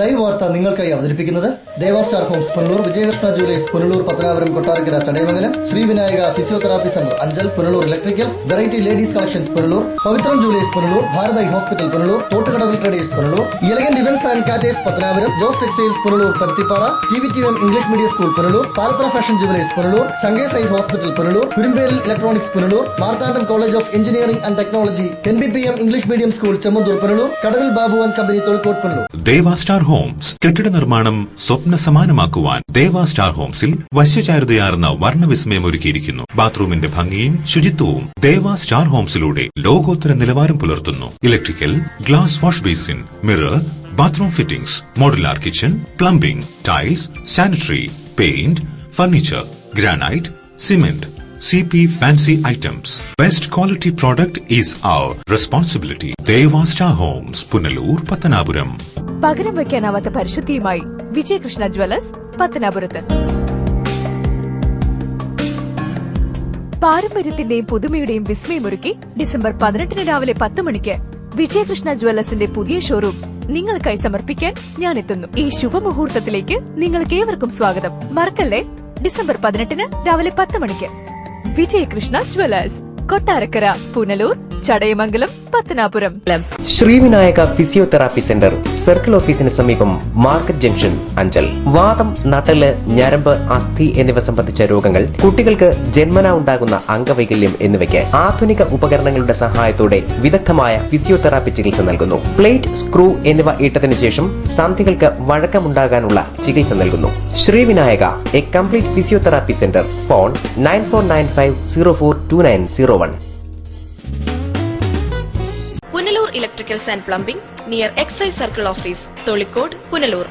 Live വാർത്ത നിങ്ങൾക്കായി അവതരിപ്പിക്കുന്നത് Deva star homes Punalur, Vijayakrishna jewellers Punalur, Pathanapuram, Kottarakkara, Chadayamangalam, Sreevinayaka physiotherapy centre Anchal Punalur, electricals, variety ladies collections Punalur, Pavithram jewellers Punalur, ഭാരതായി hospital Punalur, Thottukadavil traders Punalur, elegant events and caterers Pathanapuram, Jose textiles Punalur, Paruthippara, TVTM English medium school Punalur, Palathra fashion jewellers Punalur, Sankesh hospital Punalur, Kurumberil electronics Punalur, Marthandam college of engineering and technology, NBPM English medium school Chemmanthoor Punalur, കടവിൽ Babu and company Tholikode Punalur. Deva star homes കെട്ടിട നിർമ്മാണം സ്വപ്ന സമാനമാക്കുവാൻ ദേവ star ഹോംസിൽ വശ്യചാരുതയാർന്ന വർണ്ണവിസ്മയം ഒരുക്കിയിരിക്കുന്നു. ബാത്റൂമിന്റെ ഭംഗിയും ശുചിത്വവും ദേവ star ഹോംസിലൂടെ ലോകോത്തര നിലവാരം പുലർത്തുന്നു. Electrical, glass wash basin, mirror, bathroom fittings, modular kitchen, plumbing, tiles, sanitary, paint, furniture, granite, cement, CP fancy items. Best quality product is our responsibility. Deva Star Homes, Punalur, Pattanapuram. പകരം വയ്ക്കാനാവാത്ത പരിശുദ്ധിയുമായി Vijayakrishna Jewellers പത്തനാപുരത്ത്. പാരമ്പര്യത്തിന്റെയും പുതുമയുടെയും വിസ്മയമൊരുക്കി December 18 രാവിലെ 10 മണിക്ക് വിജയകൃഷ്ണ ജ്വല്ലേഴ്സിന്റെ പുതിയ showroom നിങ്ങൾക്കായി സമർപ്പിക്കാൻ ഞാൻ എത്തുന്നു. ഈ ശുഭമുഹൂർത്തത്തിലേക്ക് നിങ്ങൾക്ക് ഏവർക്കും സ്വാഗതം. മറക്കല്ലേ, ഡിസംബർ 18 രാവിലെ 10 മണിക്ക് Vijayakrishna jewellers, Kottarakkara, Punalur, Chadayamangalam, Pathanapuram. Sreevinayaka physiotherapy centre circle ഓഫീസിന് സമീപം, മാർക്കറ്റ് ജംഗ്ഷൻ, അഞ്ചൽ. വാദം, നട്ടല്, ഞരമ്പ്, അസ്ഥി എന്നിവ സംബന്ധിച്ച രോഗങ്ങൾ, കുട്ടികൾക്ക് ജന്മനാ ഉണ്ടാകുന്ന അംഗവൈകല്യം എന്നിവയ്ക്ക് ആധുനിക ഉപകരണങ്ങളുടെ സഹായത്തോടെ വിദഗ്ധമായ ഫിസിയോതെറാപ്പി ചികിത്സ നൽകുന്നു. പ്ലേറ്റ്, സ്ക്രൂ എന്നിവ ഇട്ടതിനു ശേഷം സന്ധികൾക്ക് വഴക്കമുണ്ടാകാനുള്ള ചികിത്സ നൽകുന്നു. Sreevinayaka, a complete physiotherapy centre. Phone 9495042901. Punalur electricals and plumbing near excise circle office, Tholikode, Punalur.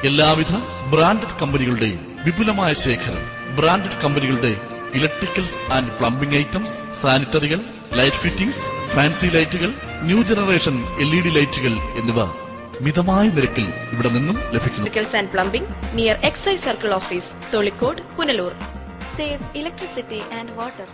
എല്ലാവിധ ബ്രാൻഡഡ് കമ്പനികളുടെയും വിപുലമായ ശേഖരം. ബ്രാൻഡഡ് കമ്പനികളുടെ ഇലക്ട്രിക്കൽസ് ആൻഡ് പ്ലംബിംഗ് ഐറ്റംസ്, സാനിറ്ററികൾ, ലൈറ്റ് ഫിറ്റിംഗ്സ്, ഫാൻസി ലൈറ്റുകൾ, ന്യൂ ജനറേഷൻ LED ലൈറ്റുകൾ എന്നിവ മിതമായ നിരക്കിൽ ഇവിടെ നിന്നും ലഭിക്കുന്നു. Electricals and plumbing near excise circle office, Tholikode, Punalur. Save electricity and water.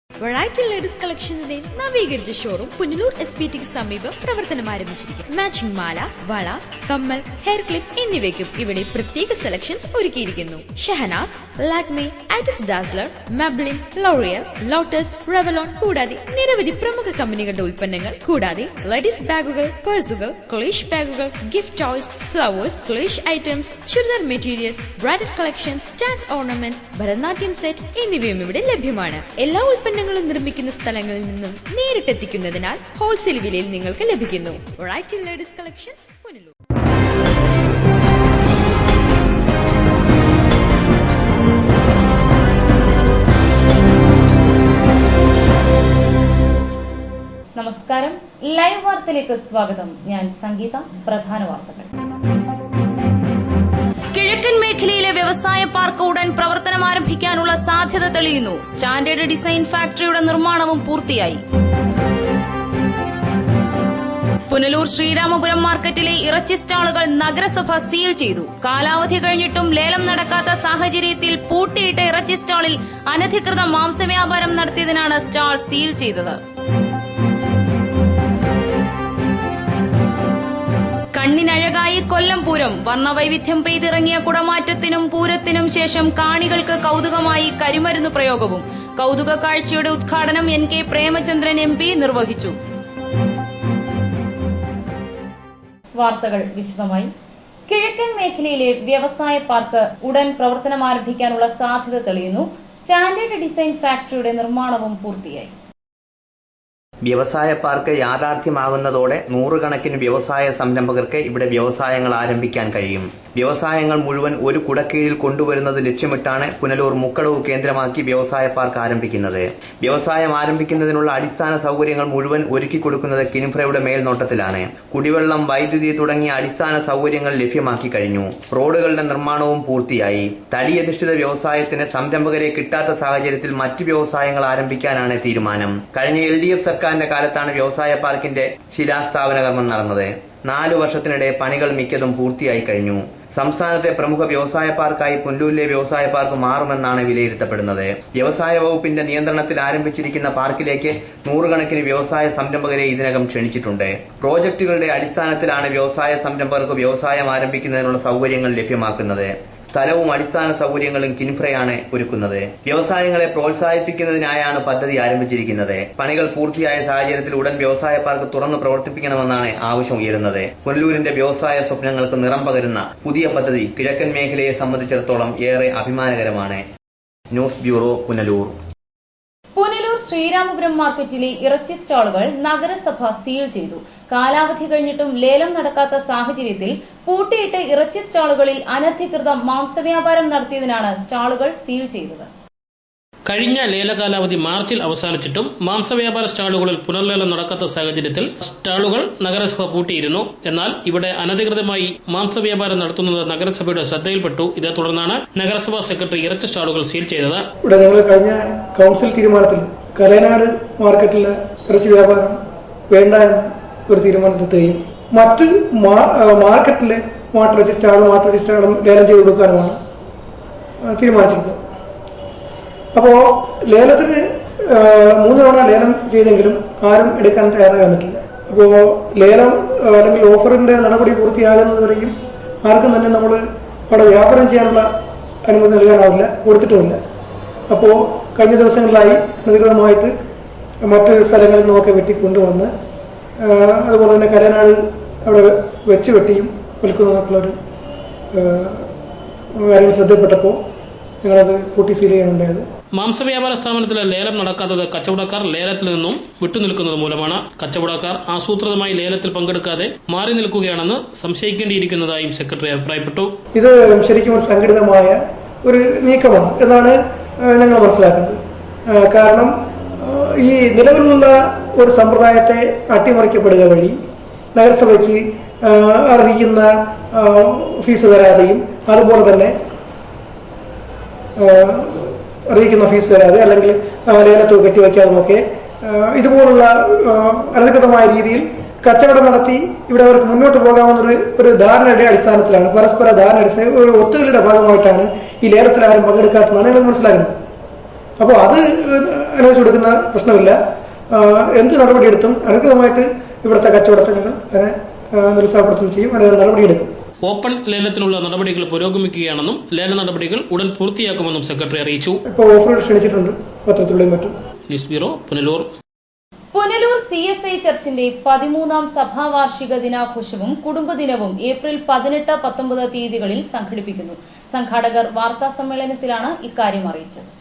Variety ladies കളക്ഷൻസിന്റെ നവീകരിച്ച ഷോറൂം പുനലൂർ SPTക്ക് സമീപം പ്രവർത്തനം ആരംഭിച്ചിരിക്കും. മാച്ചിംഗ് മാല, വള, കമ്മൽ, ഹെയർ ക്ലിപ്പ് എന്നിവയ്ക്കും ഇവിടെ പ്രത്യേക സെലക്ഷൻസ് ഒരുക്കിയിരിക്കുന്നു. ഷഹനാസ്, ലാക്മി, ആറ്റിറ്റ്സ് Dazzler, Maybelline, L'Oreal, Lotus, Revlon കൂടാതെ നിരവധി പ്രമുഖ കമ്പനികളുടെ ഉൽപ്പന്നങ്ങൾ, കൂടാതെ ലേഡീസ് ബാഗുകൾ, പേഴ്സുകൾ, ക്ലേഷ് ബാഗുകൾ, ഗിഫ്റ്റ് ടോയ്സ്, ഫ്ലവേഴ്സ്, ക്ലേഷ് items, churidar materials, bridal collections, dance ornaments, Bharatanatyam set എന്നിവയും ഇവിടെ ലഭ്യമാണ്. എല്ലാ ഉൽപ്പന്നങ്ങളും നിർമ്മിക്കുന്ന സ്ഥലങ്ങളിൽ നിന്നും നേരിട്ടെത്തിക്കുന്നതിനാൽ ഹോൾസെയിൽ വിലയിൽ നിങ്ങൾക്ക് ലഭിക്കുന്നു. Variety ladies collections, Punalur. നമസ്കാരം, ലൈവ് വാർത്തയിലേക്ക് സ്വാഗതം. ഞാൻ സംഗീത. പ്രധാന വാർത്തകൾ. കിഴക്കൻ മേഖലയിലെ വ്യവസായ പാർക്ക് ഉടൻ പ്രവർത്തനം ആരംഭിക്കാനുള്ള സാധ്യത തെളിയുന്നു. സ്റ്റാൻഡേർഡ് ഡിസൈൻ ഫാക്ടറിയുടെ നിർമ്മാണവും പൂർത്തിയായി. പുനലൂർ ശ്രീരാമപുരം മാർക്കറ്റിലെ ഇറച്ചി സ്റ്റാളുകൾ നഗരസഭ സീൽ ചെയ്തു. കാലാവധി കഴിഞ്ഞിട്ടും ലേലം നടക്കാത്ത സാഹചര്യത്തിൽ പൂട്ടിയിട്ട ഇറച്ചി സ്റ്റാളിൽ അനധികൃത മാംസവ്യാപാരം നടത്തിയതിനാണ് സ്റ്റാൾ സീൽ ചെയ്തത്. കണ്ണിനഴകായി കൊല്ലം പൂരം. വർണ്ണവൈവിധ്യം പെയ്തിറങ്ങിയ കുടമാറ്റത്തിനും പൂരത്തിനും ശേഷം കാണികൾക്ക് കൌതുകമായി കരിമരുന്ന് പ്രയോഗവും. കൌതുക കാഴ്ചയുടെ ഉദ്ഘാടനം NK പ്രേമചന്ദ്രൻ MP നിർവഹിച്ചു. വാർത്തകൾ വിശദമായി. കിഴക്കൻ മേഖലയിലെ വ്യവസായ പാർക്ക് ഉടൻ പ്രവർത്തനം ആരംഭിക്കാനുള്ള സാധ്യത തെളിയുന്നു. സ്റ്റാൻഡേർഡ് ഡിസൈൻ ഫാക്ടറിയുടെ നിർമ്മാണവും പൂർത്തിയായി. വ്യവസായ പാർക്ക് യാഥാർത്ഥ്യമാകുന്നതോടെ നൂറുകണക്കിന് വ്യവസായ സംരംഭകർക്ക് ഇവിടെ വ്യവസായങ്ങൾ ആരംഭിക്കാൻ കഴിയും. വ്യവസായങ്ങൾ മുഴുവൻ ഒരു കുടക്കീഴിൽ കൊണ്ടുവരുന്നത് ലക്ഷ്യമിട്ടാണ് പുനലൂർ മുക്കടവ് കേന്ദ്രമാക്കി വ്യവസായ പാർക്ക് ആരംഭിക്കുന്നത്. വ്യവസായം ആരംഭിക്കുന്നതിനുള്ള അടിസ്ഥാന സൗകര്യങ്ങൾ മുഴുവൻ ഒരുക്കി കൊടുക്കുന്നത് കിൻഫ്രയുടെ മേൽനോട്ടത്തിലാണ്. കുടിവെള്ളം, വൈദ്യുതി തുടങ്ങിയ അടിസ്ഥാന സൗകര്യങ്ങൾ ലഭ്യമാക്കി കഴിഞ്ഞു. റോഡുകളുടെ നിർമ്മാണവും പൂർത്തിയായി. തടിയധിഷ്ഠിത വ്യവസായത്തിന് സംരംഭകരെ കിട്ടാത്ത സാഹചര്യത്തിൽ മറ്റ് വ്യവസായങ്ങൾ ആരംഭിക്കാനാണ് തീരുമാനം. കഴിഞ്ഞ LDF സർക്കാരിന്റെ കാലത്താണ് വ്യവസായ പാർക്കിന്റെ ശിലാസ്ഥാപന കർമ്മം നടന്നത്. 4 വർഷത്തിനിടെ പണികൾ മിക്കതും പൂർത്തിയായി കഴിഞ്ഞു. സംസ്ഥാനത്തെ പ്രമുഖ വ്യവസായ പാർക്കായി പുനലൂരിലെ വ്യവസായ പാർക്ക് മാറുമെന്നാണ് വിലയിരുത്തപ്പെടുന്നത്. വ്യവസായ വകുപ്പിന്റെ നിയന്ത്രണത്തിൽ ആരംഭിച്ചിരിക്കുന്ന പാർക്കിലേക്ക് നൂറുകണക്കിന് വ്യവസായ സംരംഭകരെ ഇതിനകം ക്ഷണിച്ചിട്ടുണ്ട്. പ്രോജക്ടുകളുടെ അടിസ്ഥാനത്തിലാണ് വ്യവസായ സംരംഭകർക്ക് വ്യവസായം ആരംഭിക്കുന്നതിനുള്ള സൗകര്യങ്ങൾ ലഭ്യമാക്കുന്നത്. സ്ഥലവും അടിസ്ഥാന സൗകര്യങ്ങളും കിൻഫ്രയാണ് ഒരുക്കുന്നത്. വ്യവസായങ്ങളെ പ്രോത്സാഹിപ്പിക്കുന്നതിനായാണ് പദ്ധതി ആരംഭിച്ചിരിക്കുന്നത്. പണികൾ പൂർത്തിയായ സാഹചര്യത്തിൽ ഉടൻ വ്യവസായ പാർക്ക് തുറന്നു പ്രവർത്തിപ്പിക്കണമെന്നാണ് ആവശ്യം ഉയരുന്നത്. പുനലൂരിന്റെ വ്യവസായ സ്വപ്നങ്ങൾക്ക് നിറം പകരുന്ന പുതിയ പദ്ധതി കിഴക്കൻ മേഖലയെ സംബന്ധിച്ചിടത്തോളം ഏറെ അഭിമാനകരമാണ്. News bureau, Punalur. പുനലൂർ ശ്രീരാമപുരം മാർക്കറ്റിലെ ഇറച്ചി സ്റ്റാളുകൾ നഗരസഭ സീൽ ചെയ്തു. കാലാവധി കഴിഞ്ഞിട്ടും ലേലം നടക്കാത്ത സാഹചര്യത്തിൽ പൂട്ടിയിട്ട് ഇറച്ചി സ്റ്റാളുകളിൽ അനധികൃത മാംസവ്യാപാരം നടത്തിയതിനാണ് സ്റ്റാളുകൾ സീൽ ചെയ്തത്. കഴിഞ്ഞ ലേലകാലാവധി മാർച്ചിൽ അവസാനിച്ചിട്ടും മാംസവ്യാപാര സ്റ്റാളുകളിൽ പുനർലേലം നടക്കാത്ത സാഹചര്യത്തിൽ സ്റ്റാളുകൾ നഗരസഭ പൂട്ടിയിരുന്നു. എന്നാൽ ഇവിടെ അനധികൃതമായി മാംസവ്യാപാരം നടത്തുന്നത് നഗരസഭയുടെ ശ്രദ്ധയിൽപ്പെട്ടു. ഇതേ തുടർന്നാണ് നഗരസഭാ സെക്രട്ടറി ഇറച്ചി സ്റ്റാളുകൾ സീൽ ചെയ്തത്. ഇവിടെ ഞങ്ങൾ കഴിഞ്ഞ കൌൺസിൽ തീരുമാനത്തിൽ കലയനാട് മാർക്കറ്റിലെ ഇറച്ചി വ്യാപാരം വേണ്ട എന്ന ഒരു തീരുമാനത്തെയും മറ്റ് മാർക്കറ്റിലെ മാട്ടിറച്ചി സ്റ്റാളും ലേലം ചെയ്ത് കൊടുക്കാനുമാണ് തീരുമാനിച്ചിരുന്നത്. അപ്പോൾ ലേലത്തിന് 3 തവണ ലേലം ചെയ്തെങ്കിലും ആരും എടുക്കാൻ തയ്യാറായി വന്നിട്ടില്ല. അപ്പോൾ ലേലം അല്ലെങ്കിൽ ഓഫറിന്റെ നടപടി പൂർത്തിയാകുന്നതുവരെയും ആർക്കും തന്നെ നമ്മൾ അവിടെ വ്യാപാരം ചെയ്യാനുള്ള അനുമതി നൽകാനാവില്ല, കൊടുത്തിട്ടുമില്ല. അപ്പോൾ കഴിഞ്ഞ ദിവസങ്ങളിലായി അനധികൃതമായിട്ട് മറ്റ് സ്ഥലങ്ങളിൽ നിന്നൊക്കെ വെട്ടിക്കൊണ്ടുവന്ന് അതുപോലെ തന്നെ കലനാട് അവിടെ വെച്ച് വെട്ടിയും വിൽക്കുന്നതൊക്കെയുള്ളൊരു കാര്യങ്ങൾ ശ്രദ്ധപ്പെട്ടപ്പോൾ ഞങ്ങളത് പൂട്ടി സീൽ ചെയ്യാനുണ്ടായത്. മാംസവ്യാപാര സ്ഥാപനത്തിലെ ലേലം നടക്കാത്തത് കച്ചവടക്കാർ ലേലത്തിൽ നിന്നും വിട്ടുനിൽക്കുന്നത് മൂലമാണ്. കച്ചവടക്കാർ ആസൂത്രിതമായി ലേലത്തിൽ പങ്കെടുക്കാതെ മാറി നിൽക്കുകയാണെന്ന് സംശയിക്കേണ്ടിയിരിക്കുന്നതായും സെക്രട്ടറി അഭിപ്രായപ്പെട്ടു. ഇത് ശരിക്കും ഒരു സംഘടിതമായ ഒരു നീക്കമാണ് എന്നാണ് ഞങ്ങൾ മനസ്സിലാക്കുന്നത്. കാരണം ഈ നിലവിലുള്ള ഒരു സമ്പ്രദായത്തെ അട്ടിമറിക്കപ്പെടുക വഴി നഗരസഭയ്ക്ക് അർഹിക്കുന്ന ഫീസ് തരാതെയും അതുപോലെ തന്നെ അറിയിക്കുന്ന ഫീസ് തരാതെ അല്ലെങ്കിൽ ലേലത്തുക കെട്ടിവയ്ക്കാതുമൊക്കെ ഇതുപോലുള്ള അനധികൃതമായ രീതിയിൽ കച്ചവടം നടത്തി ഇവിടെ അവർക്ക് മുന്നോട്ട് പോകാമെന്നൊരു ധാരണയുടെ അടിസ്ഥാനത്തിലാണ്, പരസ്പര ധാരണ ഒരു ഒത്തുകളിയുടെ ഭാഗമായിട്ടാണ് ഈ ലേലത്തിൽ ആരും പങ്കെടുക്കാത്തതാണ് ഞങ്ങൾ മനസ്സിലാക്കുന്നത്. അപ്പോൾ അത് അനുവദിച്ചു കൊടുക്കുന്ന പ്രശ്നമില്ല. എന്ത് നടപടിയെടുത്തും അനധികൃതമായിട്ട് ഇവിടുത്തെ കച്ചവടത്തെ ഞങ്ങൾ അതിനെ നിരുത്സാഹപ്പെടുത്തുകയും ചെയ്യും, അതിന് നടപടിയെടുക്കും. ഓപ്പൺ ലേലത്തിനുള്ള നടപടികൾ പുരോഗമിക്കുകയാണെന്നും ലേല നടപടികൾ ഉടൻ പൂർത്തിയാക്കുമെന്നും സെക്രട്ടറി അറിയിച്ചു. ഇപ്പോൾ ഓഫറുകൾ ക്ഷണിച്ചിട്ടുണ്ട് പത്രത്തിലൂടെയും മറ്റും. News bureau, Punalur. Punalur CSI ചർച്ചിന്റെ 13ാം സഭാവാർഷിക ദിനാഘോഷവും കുടുംബദിനവും ഏപ്രിൽ 18, 19 തീയതികളിൽ സംഘടിപ്പിക്കുന്നു. സംഘാടകർ വാർത്താസമ്മേളനത്തിലാണ് ഇക്കാര്യം അറിയിച്ചത്.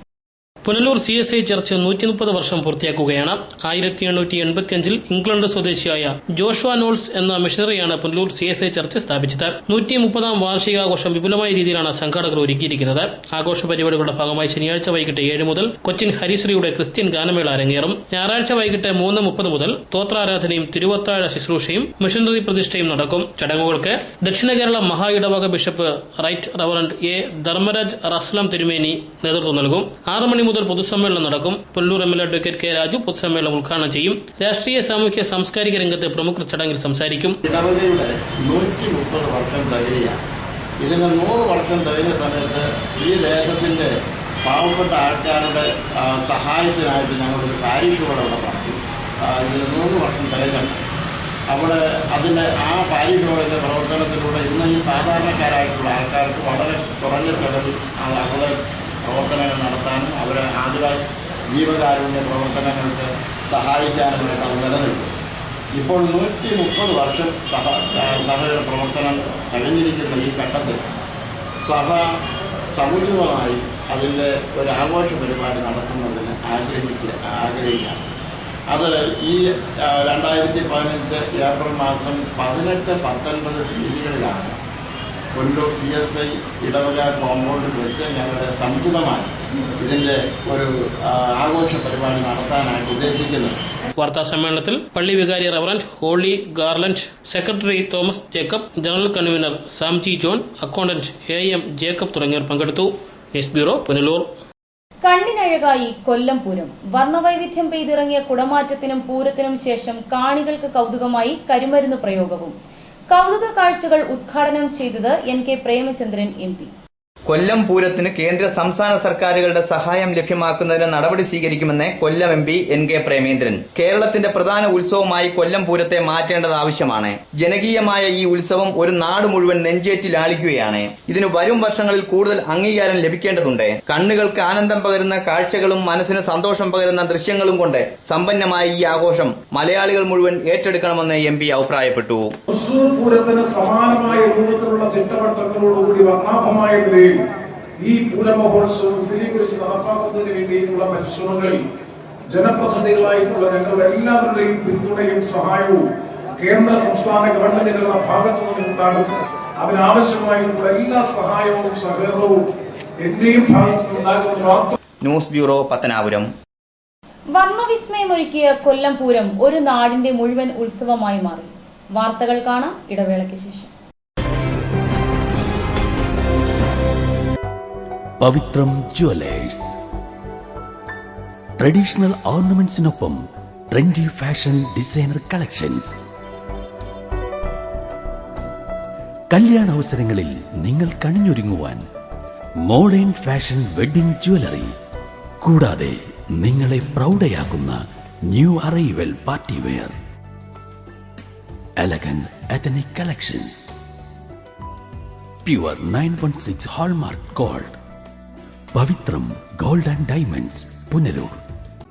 പുനലൂർ CSI ചർച്ച് 130 വർഷം പൂർത്തിയാക്കുകയാണ്. 1885 ഇംഗ്ലണ്ട് സ്വദേശിയായ ജോഷുവ നോൾസ് എന്ന മിഷണറിയാണ് പുനലൂർ CSI ചർച്ച് സ്ഥാപിച്ചത്. 130ാം വാർഷികാഘോഷം വിപുലമായ രീതിയിലാണ് സംഘാടകർ ഒരുക്കിയിരിക്കുന്നത്. ആഘോഷ പരിപാടികളുടെ ഭാഗമായി ശനിയാഴ്ച വൈകിട്ട് 7 മുതൽ കൊച്ചിൻ ഹരിശ്രീയുടെ ക്രിസ്ത്യൻ ഗാനമേള അരങ്ങേറും. ഞായറാഴ്ച വൈകിട്ട് 3:30 മുതൽ തോത്രാരാധനയും തിരുവത്താഴ ശുശ്രൂഷയും മിഷണറി പ്രതിഷ്ഠയും നടക്കും. ചടങ്ങുകൾക്ക് ദക്ഷിണ കേരള മഹാ ഇടവക bishop right reverend A. Dharmaraj Rasalam തിരുമേനി നേതൃത്വം നൽകും. 6 മണി മുതൽ പൊതുസമ്മേളനം നടക്കും. പുനലൂർ MLA അഡ്വക്കേറ്റ് K. രാജു പൊതുസമ്മേളനം ഉദ്ഘാടനം ചെയ്യും. രാഷ്ട്രീയ, സാമൂഹ്യ, സാംസ്കാരിക രംഗത്തെ പ്രമുഖർ ചടങ്ങിൽ സംസാരിക്കും. ഇടവകയുടെ 130 വർഷം തികയാണ്. ഇതിന് 100 വർഷം തികഞ്ഞ സമയത്ത് ഈ ദേശത്തിന്റെ പാവപ്പെട്ട ആൾക്കാരുടെ സഹായത്തിനായിട്ട് ഞങ്ങളൊരു പാരിഷ് പോലെ അവിടെ നടത്തി. ഇതിന് 100 വർഷം തികഞ്ഞു. അവിടെ അതിൻ്റെ ആ പാരിഷ് ഹോളിൻ്റെ പ്രവർത്തനത്തിലൂടെ ഇന്ന് ഈ സാധാരണക്കാരായിട്ടുള്ള ആൾക്കാർക്ക് വളരെ കുറഞ്ഞ ചെലവിൽ അവരുടെ പ്രവർത്തനങ്ങൾ നടത്താനും അവരെ ആദിവാസി ജീവകാരുണ്യ പ്രവർത്തനങ്ങൾക്ക് സഹായിക്കാനുമായിട്ട് അത് നിലനിൽക്കും. ഇപ്പോൾ 130 വർഷം സഭയുടെ പ്രവർത്തനം കഴിഞ്ഞിരിക്കുന്ന ഈ ഘട്ടത്തിൽ സഭ സമുചിതമായി അതിൻ്റെ ഒരു ആഘോഷ പരിപാടി നടത്തുന്നതിന് ആഗ്രഹിക്കുകയാണ്. അത് ഈ 2015 ഏപ്രിൽ മാസം 18, 19 തീയതികളിലാണ് പുനലൂർ CSI ഇടവക കോമ്പൗണ്ടിൽ വെച്ച് ഞങ്ങളുടെ സമുചിതമായി ഇതിൻ്റെ ഒരു ആഘോഷ പരിപാടി നടത്താനായിട്ട് ഉദ്ദേശിക്കുന്നത്. വാർത്താ സമ്മേളനത്തിൽ പള്ളി വികാരി reverend Holy Garland, secretary Thomas Jacob, general convener Samji John, accountant AM Jacob തുടങ്ങിയവർ പങ്കെടുത്തു. News bureau, Punalur. കണ്ണിനഴകായി കൊല്ലം പൂരം. വർണ്ണവൈവിധ്യം പെയ്തിറങ്ങിയ കുടമാറ്റത്തിനും പൂരത്തിനും ശേഷം കാണികൾക്ക് കൗതുകമായി കരിമരുന്ന് പ്രയോഗവും. കൗതുക കാഴ്ചകൾ ഉദ്ഘാടനം ചെയ്തത് NK പ്രേമചന്ദ്രൻ MP. കൊല്ലം പൂരത്തിന് കേന്ദ്ര സംസ്ഥാന സർക്കാരുകളുടെ സഹായം ലഭ്യമാക്കുന്നതിന് നടപടി സ്വീകരിക്കുമെന്ന് കൊല്ലം MP NK പ്രേമേന്ദ്രൻ. കേരളത്തിന്റെ പ്രധാന ഉത്സവമായി കൊല്ലം പൂരത്തെ മാറ്റേണ്ടത് ആവശ്യമാണ്. ജനകീയമായ ഈ ഉത്സവം ഒരു നാട് മുഴുവൻ നെഞ്ചേറ്റി ലാളിക്കുകയാണ്. ഇതിന് വരും വർഷങ്ങളിൽ കൂടുതൽ അംഗീകാരം ലഭിക്കേണ്ടതുണ്ട്. കണ്ണുകൾക്ക് ആനന്ദം പകരുന്ന കാഴ്ചകളും മനസ്സിന് സന്തോഷം പകരുന്ന ദൃശ്യങ്ങളും കൊണ്ട് സമ്പന്നമായ ഈ ആഘോഷം മലയാളികൾ മുഴുവൻ ഏറ്റെടുക്കണമെന്ന് MP അഭിപ്രായപ്പെട്ടു. തൃശൂർ പൂരത്തിന് സമാനമായ രൂപത്തിലുള്ള ചിട്ടവട്ടങ്ങളോടുകൂടി വർണ്ണാഭമായ നിലയിൽ ഈ പൂരമഹോത്സവം വിപുലീകരിച്ച് നടപ്പാക്കുന്നതിന് വേണ്ടിയിട്ടുള്ള പരിശ്രമങ്ങളിൽ ജനപ്രതിനിധികളായിട്ടുള്ള ഞങ്ങളുടെ എല്ലാവരുടെയും പിന്തുണയും സഹായവും കേന്ദ്ര സംസ്ഥാന ഗവൺമെന്റുകളുടെ ഭാഗത്തു നിന്നുണ്ടാകും. അതിനാവശ്യമായിട്ടുള്ള എല്ലാ സഹായവും സഹകരണവും എന്റെയും ഭാഗത്തു നിന്നുണ്ടാകുമെന്ന് ന്യൂസ് ബ്യൂറോ, പത്തനാപുരം. വർണ്ണവിസ്മയമൊരുക്കിയ കൊല്ലം പൂരം ഒരു നാടിന്റെ മുഴുവൻ ഉത്സവമായി മാറി. വാർത്തകൾ കാണാം ഇടവേളയ്ക്ക് ശേഷം. പവിത്രം ജുവലേഴ്സ്. ട്രഡീഷണൽ ഓർണമെന്റ്സിനൊപ്പം ട്രെൻഡി ഫാഷൻ ഡിസൈനർ കളക്ഷൻസ്. കല്യാണ അവസരങ്ങളിൽ നിങ്ങൾ കണിഞ്ഞൊരുങ്ങുവാൻ മോഡേൺ ഫാഷൻ വെഡിംഗ് ജ്വല്ലറി, കൂടാതെ നിങ്ങളെ പ്രൗഢയാക്കുന്ന new arrival party wear, elegant ethnic collections, pure 916 hallmark gold. Pavithram gold and diamonds, Punalur.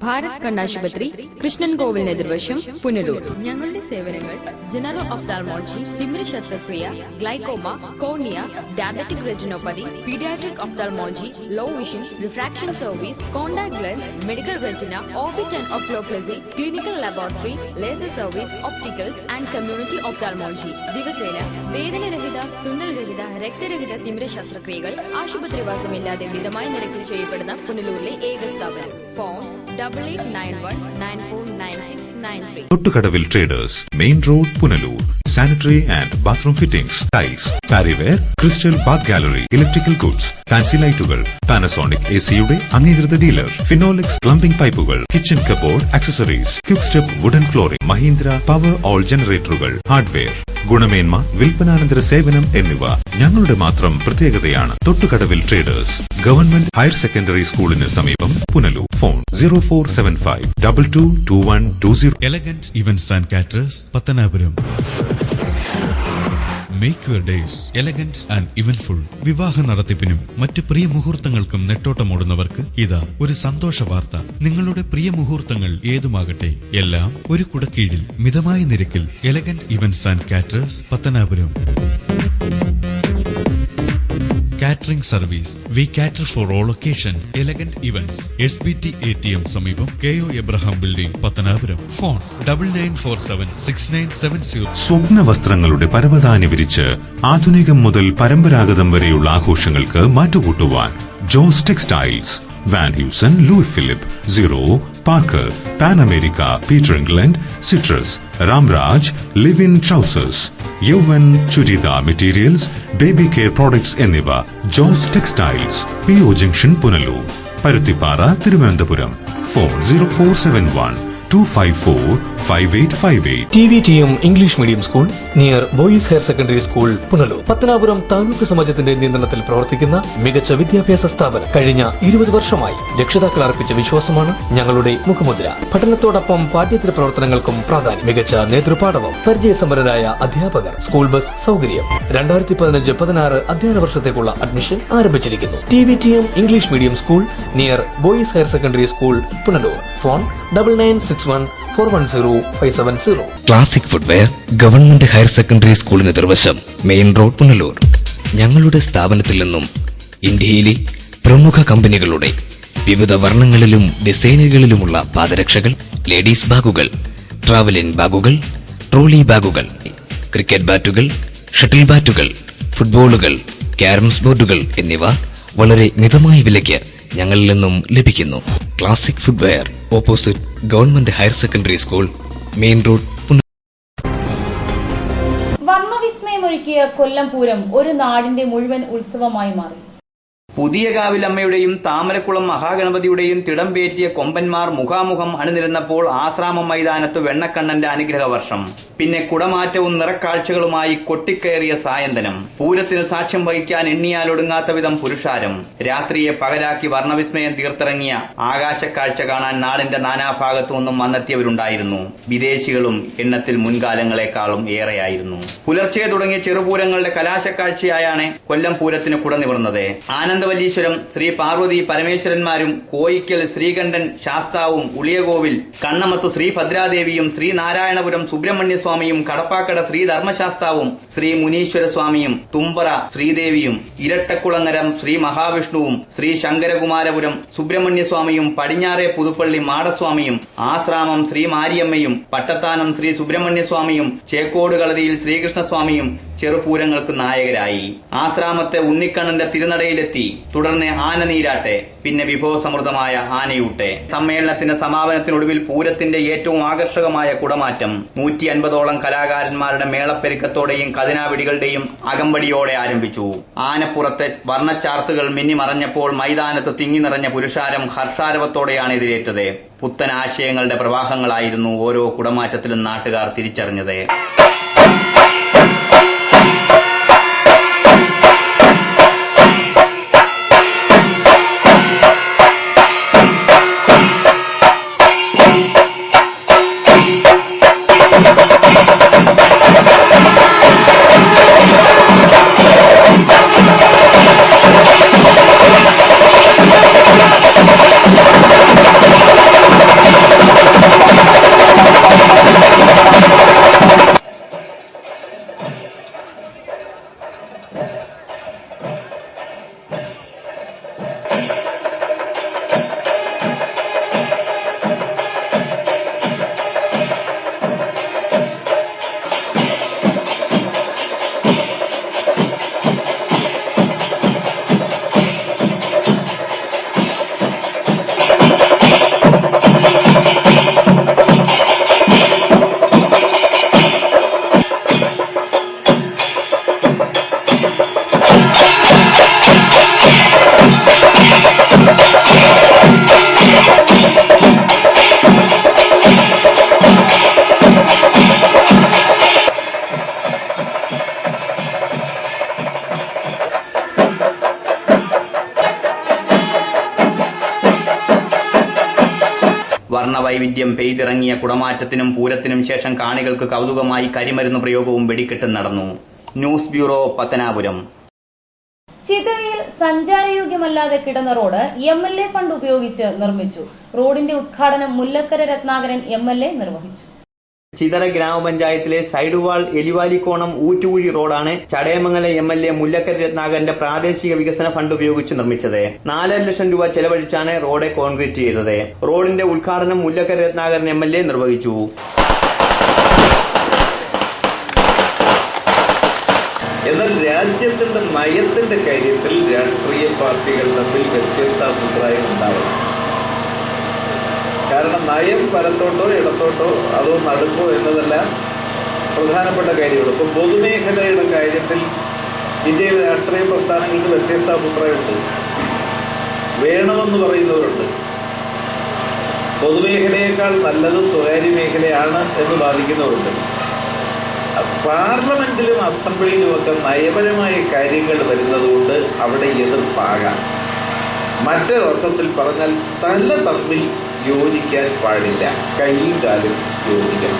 Bharat കണ്ണാശുപത്രി, കൃഷ്ണൻ കോവിൽ എതിർവശം, പുനലൂർ. ഞങ്ങളുടെ സേവനങ്ങൾ ജനറൽ ഒഫ്താൽമോളജി, തിമിര ശസ്ത്രക്രിയ, glaucoma, cornea, diabetic retinopathy, paediatric ophthalmology, low vision, refraction service, contact lens, medical retina, orbit and oculoplasty, clinical laboratory, laser service, opticals and community ophthalmology. ദിവസേന വേദനരഹിത, തുന്നൽരഹിത, രക്തരഹിത തിമിര ശസ്ത്രക്രിയകൾ ആശുപത്രിവാസമില്ലാതെ മിതമായ നിരക്കിൽ ചെയ്യപ്പെടുന്ന പുനലൂരിലെ ഏക സ്ഥാപനം. Phone 8891949693. Thottukadavil traders, main road, Punalur. Sanitary and bathroom fittings, tiles, Parryware, crystal bath gallery, electrical goods, fancy ലൈറ്റുകൾ, പാനസോണിക് AC-യുടെ അംഗീകൃത ഡീലർ, ഫിനോലിക്സ് പ്ലംബിംഗ് പൈപ്പുകൾ, kitchen cupboard accessories, quick step wooden flooring, Mahindra power all ജനറേറ്ററുകൾ, ഹാർഡ്വെയർ, ഗുണമേന്മ, വിൽപ്പനാനന്തര സേവനം എന്നിവ ഞങ്ങളുടെ മാത്രം പ്രത്യേകതയാണ്. Thottukadavil traders, government higher secondary സ്കൂളിന് സമീപം, Punalur. Phone 0475222120. Elegant events and caterers, Pathanapuram. Make your days elegant and eventful. വിവാഹ നടത്തിപ്പിനും മറ്റ് പ്രിയ മുഹൂർത്തങ്ങൾക്കും നെട്ടോട്ടമോടുന്നവർക്ക് ഇതാ ഒരു സന്തോഷ വാർത്ത. നിങ്ങളുടെ പ്രിയ മുഹൂർത്തങ്ങൾ ഏതുമാകട്ടെ, എല്ലാം ഒരു കുടക്കീഴിൽ മിതമായ നിരക്കിൽ. Elegant events and caterers, Pathanapuram. Catering service. We cater for all occasion. Elegant events, SBT ATM സമീപം, KO Abraham building, Pathanapuram. Phone 99476970. സ്വപ്ന വസ്ത്രങ്ങളുടെ പരവതാനി വിരിച്ച് ആധുനികം മുതൽ പരമ്പരാഗതം വരെയുള്ള ആഘോഷങ്ങൾക്ക് മാറ്റുകൂട്ടുവാൻ Jose textiles, Van Heusen, Louis Philippe, zero, Parker, Pan America, Peter England, Citrus, Ramraj, ലിവിൻ ട്രൗസേഴ്സ്, യൗവൻ churidar materials, baby care products എന്നിവ. Jose textiles, PO junction, Punalur. Paruthippara, Thiruvananthapuram. Phone 0471-254-5858. TVTM English medium school near boys higher secondary school, Punalur. Pathanapuram taluk സമാജത്തിന്റെ നിയന്ത്രണത്തിൽ പ്രവർത്തിക്കുന്ന മികച്ച വിദ്യാഭ്യാസ സ്ഥാപനം. കഴിഞ്ഞ 20 വർഷമായി രക്ഷിതാക്കൾ അർപ്പിച്ച വിശ്വാസമാണ് ഞങ്ങളുടെ മുഖമുദ്ര. പഠനത്തോടൊപ്പം പാഠ്യേതര പ്രവർത്തനങ്ങൾക്കും പ്രാധാന്യം. മികച്ച നേതൃപാഠവും പരിചയസമ്പന്നരായ അധ്യാപകർ, സ്കൂൾ ബസ് സൗകര്യം. 2015-16 അധ്യയന വർഷത്തേക്കുള്ള അഡ്മിഷൻ ആരംഭിച്ചിരിക്കുന്നു. TVTM English medium school near boys higher secondary school, Punalur. Phone 9961410570. Classic footwear, government higher secondary സ്കൂളിന് എതിർവശം, മെയിൻ റോഡ്, പുനലൂർ. ഞങ്ങളുടെ സ്ഥാപനത്തിൽ നിന്നും ഇന്ത്യയിലെ പ്രമുഖ കമ്പനികളുടെ വിവിധ വർണ്ണങ്ങളിലും ഡിസൈനുകളിലുമുള്ള പാദരക്ഷകൾ, ലേഡീസ് ബാഗുകൾ, ട്രാവലിൻ ബാഗുകൾ, ട്രോളി ബാഗുകൾ, ക്രിക്കറ്റ് ബാറ്റുകൾ, ഷട്ടിൽ ബാറ്റുകൾ, ഫുട്ബോളുകൾ, ക്യാരംസ് ബോർഡുകൾ എന്നിവ വളരെ മിതമായ വിലയ്ക്ക് ഞങ്ങളിൽ നിന്നും ലഭിക്കുന്നു. Classic footwear, opposite government higher secondary school, main road. വർണ്ണവിസ്മയമൊരുക്കിയ കൊല്ലം പൂരം ഒരു നാടിന്റെ മുഴുവൻ ഉത്സവമായി മാറി. പുതിയകാവിലമ്മയുടെയും താമരക്കുളം മഹാഗണപതിയുടെയും തിടംപേറ്റിയ കൊമ്പന്മാർ മുഖാമുഖം അണിനിരുന്നപ്പോൾ ആശ്രാമം മൈതാനത്ത് വെണ്ണക്കണ്ണന്റെ അനുഗ്രഹവർഷം. പിന്നെ കുടമാറ്റവും നിറക്കാഴ്ചകളുമായി കൊട്ടിക്കയറിയ സായന്തനം. പൂരത്തിന് സാക്ഷ്യം വഹിക്കാൻ എണ്ണിയാലൊടുങ്ങാത്ത വിധം പുരുഷാരം. രാത്രിയെ പകലാക്കി വർണ്ണവിസ്മയം തീർത്തിറങ്ങിയ ആകാശക്കാഴ്ച കാണാൻ നാടിന്റെ നാനാഭാഗത്തു നിന്നും വന്നെത്തിയവരുണ്ടായിരുന്നു. വിദേശികളും എണ്ണത്തിൽ മുൻകാലങ്ങളെക്കാളും ഏറെയായിരുന്നു. പുലർച്ചെ തുടങ്ങിയ ചെറുപൂരങ്ങളുടെ കലാശക്കാഴ്ചയായാണ് കൊല്ലം പൂരത്തിന് കുട നിവർന്നത്. ആനന്ദവല്ലീശ്വരം ശ്രീ പാർവതി പരമേശ്വരന്മാരും കോയിക്കൽ ശ്രീകണ്ഠൻ ശാസ്താവും ഉളിയകോവിൽ കണ്ണമത്ത് ശ്രീ ഭദ്രാദേവിയും ശ്രീനാരായണപുരം സുബ്രഹ്മണ്യസ്വാമിയും കടപ്പാക്കട ശ്രീ ധർമ്മശാസ്താവും ശ്രീ മുനീശ്വര സ്വാമിയും തുമ്പറ ശ്രീദേവിയും ഇരട്ടക്കുളങ്ങരം ശ്രീ മഹാവിഷ്ണുവും ശ്രീ ശങ്കരകുമാരപുരം സുബ്രഹ്മണ്യസ്വാമിയും പടിഞ്ഞാറെ പുതുപ്പള്ളി മാടസ്വാമിയും ആശ്രാമം ശ്രീ മാരിയമ്മയും പട്ടത്താനം ശ്രീ സുബ്രഹ്മണ്യസ്വാമിയും ചേക്കോട് കളരിയിൽ ശ്രീകൃഷ്ണസ്വാമിയും ചെറുപൂരങ്ങൾക്ക് നായകരായി. ആശ്രാമത്തെ ഉണ്ണിക്കണ്ണന്റെ തിരുനടയിലെത്തി. തുടർന്ന് ആനനീരാട്ടെ, പിന്നെ വിഭവസമൃദ്ധമായ ആനയൂട്ടെ. സമ്മേളനത്തിന്റെ സമാപനത്തിനൊടുവിൽ പൂരത്തിന്റെ ഏറ്റവും ആകർഷകമായ കുടമാറ്റം 150ഓളം കലാകാരന്മാരുടെ മേളപ്പെരുക്കത്തോടെയും കതിനാവിടികളുടെയും അകമ്പടിയോടെ ആരംഭിച്ചു. ആനപ്പുറത്തെ വർണ്ണച്ചാർത്തുകൾ മിന്നിമറഞ്ഞപ്പോൾ മൈതാനത്ത് തിങ്ങി നിറഞ്ഞ പുരുഷാരം ഹർഷാരവത്തോടെയാണ് എതിരേറ്റത്. പുത്തൻ ആശയങ്ങളുടെ പ്രവാഹങ്ങളായിരുന്നു ഓരോ കുടമാറ്റത്തിലും നാട്ടുകാർ തിരിച്ചറിഞ്ഞത്. വർണ്ണവൈവിധ്യം പെയ്തിറങ്ങിയ കുടമാറ്റത്തിനും പൂരത്തിനും ശേഷം കാണികൾക്ക് കൗതുകമായി കരിമരുന്ന് പ്രയോഗവും വെടിക്കെട്ടും നടന്നു. News bureau, Pathanapuram. ചിതറയിൽ സഞ്ചാരയോഗ്യമല്ലാതെ കിടന്ന റോഡ് MLA ഫണ്ട് ഉപയോഗിച്ച് നിർമ്മിച്ചു. റോഡിന്റെ ഉദ്ഘാടനം മുല്ലക്കര രത്നാകരൻ MLA നിർവഹിച്ചു. ചിതറ ഗ്രാമപഞ്ചായത്തിലെ സൈഡുവാൾ എലിവാലിക്കോണം ഊറ്റുകുഴി റോഡാണ് ചടയമംഗലം MLA മുല്ലക്കര രത്നാകരന്റെ പ്രാദേശിക വികസന ഫണ്ട് ഉപയോഗിച്ച് നിർമ്മിച്ചത്. 4 ലക്ഷം രൂപ ചെലവഴിച്ചാണ് റോഡ് കോൺക്രീറ്റ് ചെയ്തത്. റോഡിന്റെ ഉദ്ഘാടനം മുല്ലക്കര രത്നാകരൻ MLA നിർവഹിച്ചു. എന്നാൽ രാജ്യത്തിന്റെ നയത്തിന്റെ കാര്യത്തിൽ രാഷ്ട്രീയ പാർട്ടികൾ തമ്മിൽ വ്യത്യസ്ത അഭിപ്രായം ഉണ്ടാവും. കാരണം നയം വലത്തോട്ടോ ഇടത്തോട്ടോ അതോ നടുക്കോ എന്നതെല്ലാം പ്രധാനപ്പെട്ട കാര്യമാണ്. ഇപ്പം പൊതുമേഖലയുടെ കാര്യത്തിൽ ഇന്ത്യയിലെ രാഷ്ട്രീയ പ്രസ്ഥാനങ്ങൾക്ക് വ്യത്യസ്ത അഭിപ്രായമുണ്ട്. വേണമെന്ന് പറയുന്നവരുണ്ട്. പൊതുമേഖലയേക്കാൾ നല്ലത് സ്വകാര്യ മേഖലയാണ് എന്ന് വാദിക്കുന്നവരുണ്ട്. പാർലമെന്റിലും അസംബ്ലിയിലുമൊക്കെ നയപരമായ കാര്യങ്ങൾ വരുന്നതുകൊണ്ട് അവിടെ എതിർപ്പാകാം. മറ്റൊരർത്ഥത്തിൽ പറഞ്ഞാൽ തമ്മിൽ യോജിക്കാൻ പാടില്ല, കൈയും കാലും യോജിക്കണം.